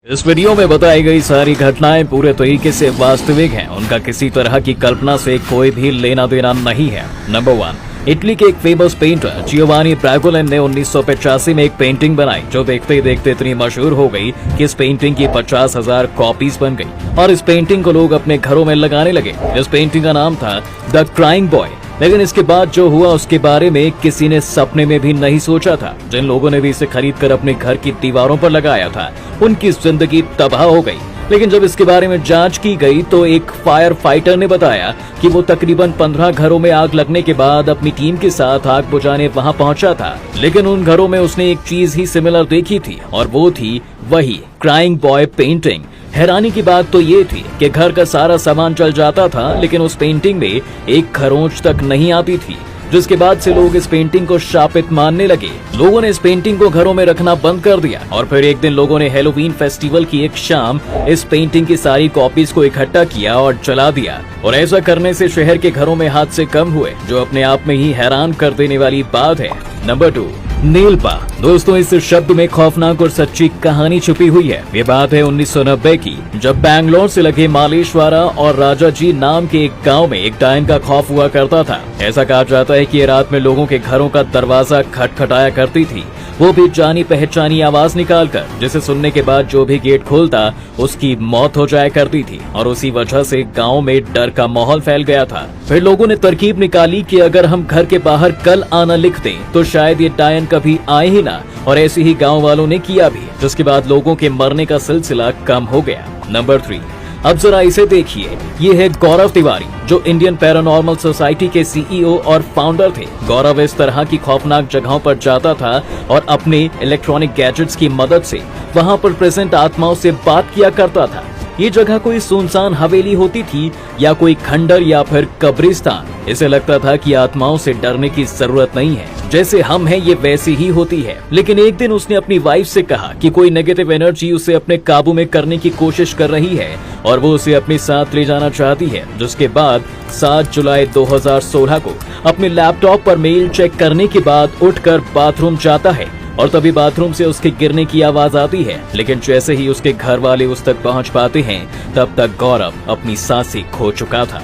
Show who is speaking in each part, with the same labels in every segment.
Speaker 1: इस वीडियो में बताई गई सारी घटनाएं पूरे तरीके से वास्तविक हैं। उनका किसी तरह की कल्पना से कोई भी लेना देना नहीं है। नंबर 1, इटली के एक फेमस पेंटर जियोवानी ब्रैगोलिन ने 1985 में एक पेंटिंग बनाई जो देखते ही देखते इतनी मशहूर हो गई कि इस पेंटिंग की 50,000 कॉपीज बन गई और इस पेंटिंग को लोग अपने घरों में लगाने लगे। इस पेंटिंग का नाम था द क्राइंग बॉय। लेकिन इसके बाद जो हुआ उसके बारे में किसी ने सपने में भी नहीं सोचा था। जिन लोगों ने भी इसे खरीद कर अपने घर की दीवारों पर लगाया था उनकी जिंदगी तबाह हो गई। लेकिन जब इसके बारे में जांच की गई तो एक फायर फाइटर ने बताया कि वो तकरीबन 15 घरों में आग लगने के बाद अपनी टीम के साथ आग बुझाने वहां पहुंचा था। लेकिन उन घरों में उसने एक चीज ही सिमिलर देखी थी और वो थी वही क्राइंग बॉय पेंटिंग। हैरानी की बात तो ये थी कि घर का सारा सामान चल जाता था लेकिन उस पेंटिंग में एक खरोंच तक नहीं आती थी, जिसके बाद से लोग इस पेंटिंग को शापित मानने लगे। लोगों ने इस पेंटिंग को घरों में रखना बंद कर दिया और फिर एक दिन लोगों ने हैलोवीन फेस्टिवल की एक शाम इस पेंटिंग की सारी कॉपीज को इकट्ठा किया और जला दिया। और ऐसा करने से शहर के घरों में हादसे कम हुए, जो अपने आप में ही हैरान कर देने वाली बात है। नंबर 2, नीलपा। दोस्तों, इस शब्द में खौफनाक और सच्ची कहानी छुपी हुई है। ये बात है 1990 की, जब बैंगलोर से लगे मालेश्वरा और राजाजी नाम के एक गांव में एक डायन का खौफ हुआ करता था। ऐसा कहा जाता है कि ये रात में लोगों के घरों का दरवाजा खटखटाया करती थी, वो भी जानी पहचानी आवाज निकालकर, जिसे सुनने के बाद जो भी गेट खोलता उसकी मौत हो जाया करती थी। और उसी वजह से गांव में डर का माहौल फैल गया था। फिर लोगों ने तरकीब निकाली कि अगर हम घर के बाहर कल आना लिख दें तो शायद ये डायन कभी आए ही ना, और ऐसे ही गांव वालों ने किया भी, जिसके बाद लोगों के मरने का सिलसिला कम हो गया। नंबर 3, अब जरा इसे देखिए। ये है गौरव तिवारी, जो इंडियन पैरानॉर्मल सोसाइटी के सीईओ और फाउंडर थे। गौरव इस तरह की खौफनाक जगहों पर जाता था और अपने इलेक्ट्रॉनिक गैजेट्स की मदद से वहां पर प्रेजेंट आत्माओं से बात किया करता था। ये जगह कोई सुनसान हवेली होती थी या कोई खंडर या फिर कब्रिस्तान। इसे लगता था कि आत्माओं से डरने की जरूरत नहीं है, जैसे हम हैं ये वैसी ही होती है। लेकिन एक दिन उसने अपनी वाइफ से कहा कि कोई नेगेटिव एनर्जी उसे अपने काबू में करने की कोशिश कर रही है और वो उसे अपने साथ ले जाना चाहती है। जिसके बाद 7 जुलाई 2016 को अपने लैपटॉप पर मेल चेक करने के बाद उठकर बाथरूम जाता है और तभी बाथरूम से उसके गिरने की आवाज आती है। लेकिन जैसे ही उसके घर वाले उस तक पहुंच पाते हैं तब तक गौरव अपनी सांसें खो चुका था।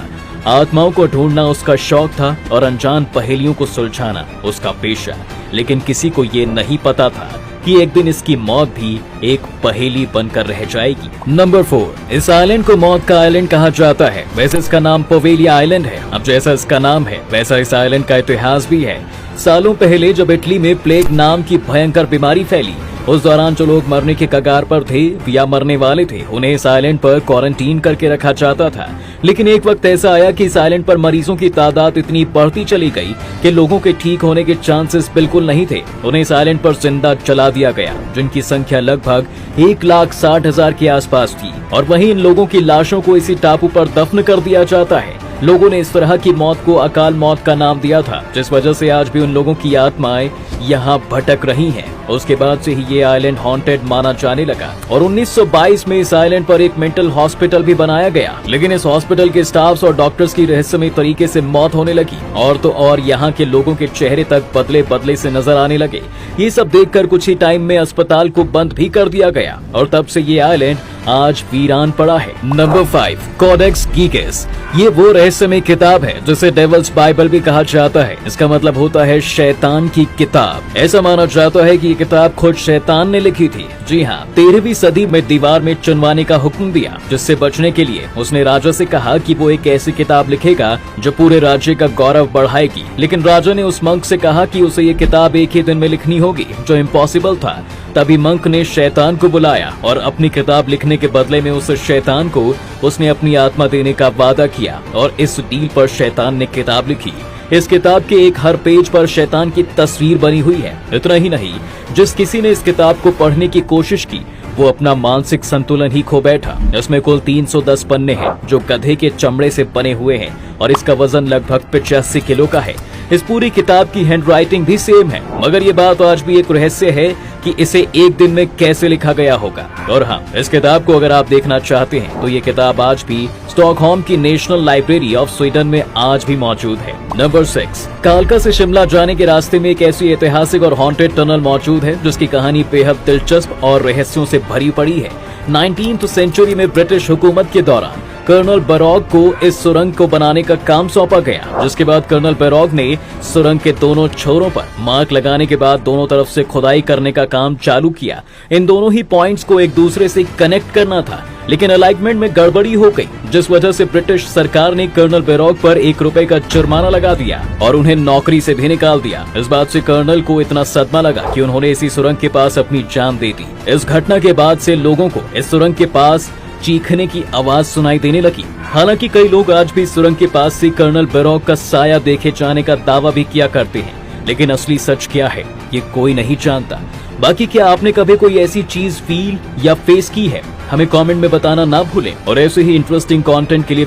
Speaker 1: आत्माओं को ढूंढना उसका शौक था और अनजान पहेलियों को सुलझाना उसका पेशा। लेकिन किसी को ये नहीं पता था कि एक दिन इसकी मौत भी एक पहेली बनकर रह जाएगी। नंबर 4, इस आइलैंड को मौत का आइलैंड कहा जाता है। वैसे इसका नाम पोवेलिया आइलैंड है। अब जैसा इसका नाम है वैसा इस आइलैंड का इतिहास भी है। सालों पहले जब इटली में प्लेग नाम की भयंकर बीमारी फैली, उस दौरान जो लोग मरने के कगार पर थे या मरने वाले थे उन्हें इस आइलैंड पर क्वारंटीन करके रखा जाता था। लेकिन एक वक्त ऐसा आया कि इस आइलैंड पर मरीजों की तादाद इतनी बढ़ती चली गई कि लोगों के ठीक होने के चांसेस बिल्कुल नहीं थे। उन्हें इस आइलैंड पर जिंदा जला दिया गया, जिनकी संख्या लगभग 1,60,000 के आसपास थी। और वहीं इन लोगों की लाशों को इसी टापू पर दफन कर दिया जाता है। लोगों ने इस तरह की मौत को अकाल मौत का नाम दिया था, जिस वजह से आज भी उन लोगों की आत्माएं यहाँ भटक रही हैं। उसके बाद से ही ये आइलैंड हॉन्टेड माना जाने लगा और 1922 में इस आइलैंड पर एक मेंटल हॉस्पिटल भी बनाया गया। लेकिन इस हॉस्पिटल के स्टाफ्स और डॉक्टर्स की रहस्यमय तरीके से मौत होने लगी और तो और यहाँ के लोगों के चेहरे तक बदले बदले से नजर आने लगे। ये सब देखकर कुछ ही टाइम में अस्पताल को बंद भी कर दिया गया और तब से ये आइलैंड आज वीरान पड़ा है। Number 5, Codex Gigas. ये वो रहस्यमय किताब है जिसे डेविल्स बाइबल भी कहा जाता है। इसका मतलब होता है शैतान की किताब। ऐसा माना जाता है कि ये किताब खुद शैतान ने लिखी थी। जी हाँ, 13वीं सदी में दीवार में चुनवाने का हुक्म दिया, जिससे बचने के लिए उसने राजा से कहा कि वो एक ऐसी किताब लिखेगा जो पूरे राज्य का गौरव बढ़ाएगी। लेकिन राजा ने उस मंक से कहा कि उसे ये किताब एक ही दिन में लिखनी होगी, जो इम्पॉसिबल था। तभी मंक ने शैतान को बुलाया और अपनी किताब लिखने के बदले में उस शैतान को उसने अपनी आत्मा देने का वादा किया और इस डील पर शैतान ने किताब लिखी। इस किताब के एक हर पेज पर शैतान की तस्वीर बनी हुई है। इतना ही नहीं, जिस किसी ने इस किताब को पढ़ने की कोशिश की वो अपना मानसिक संतुलन ही खो बैठा। इसमें कुल 310 पन्ने हैं जो गधे के चमड़े से बने हुए हैं और इसका वजन लगभग 85 किलो का है। इस पूरी किताब की हैंडराइटिंग भी सेम है। मगर ये बात आज भी एक रहस्य है कि इसे एक दिन में कैसे लिखा गया होगा। और हाँ, इस किताब को अगर आप देखना चाहते हैं तो ये किताब आज भी स्टॉकहोम की नेशनल लाइब्रेरी ऑफ स्वीडन में आज भी मौजूद है। नंबर 6, कालका से शिमला जाने के रास्ते में एक ऐसी ऐतिहासिक और हॉन्टेड टनल मौजूद है जिसकी कहानी बेहद दिलचस्प और रहस्यों से भरी पड़ी है। 19वीं सेंचुरी में ब्रिटिश हुकूमत के दौरान कर्नल बैरॉग को इस सुरंग को बनाने का काम सौंपा गया, जिसके बाद कर्नल बैरॉग ने सुरंग के दोनों छोरों पर मार्क लगाने के बाद दोनों तरफ से खुदाई करने का काम चालू किया। इन दोनों ही पॉइंट्स को एक दूसरे से कनेक्ट करना था, लेकिन अलाइनमेंट में गड़बड़ी हो गई, जिस वजह से ब्रिटिश सरकार ने कर्नल बैरॉग पर ₹1 का जुर्माना लगा दिया और उन्हें नौकरी से भी निकाल दिया। इस बात से कर्नल को इतना सदमा लगा कि उन्होंने इसी सुरंग के पास अपनी जान दे दी। इस घटना के बाद से लोगों को इस सुरंग के पास चीखने की आवाज सुनाई देने लगी। हालांकि कई लोग आज भी सुरंग के पास से कर्नल बैरॉग का साया देखे जाने का दावा भी किया करते हैं, लेकिन असली सच क्या है ये कोई नहीं जानता। बाकी क्या आपने कभी कोई ऐसी चीज फील या फेस की है? हमें कमेंट में बताना ना भूलें और ऐसे ही इंटरेस्टिंग कंटेंट के लिए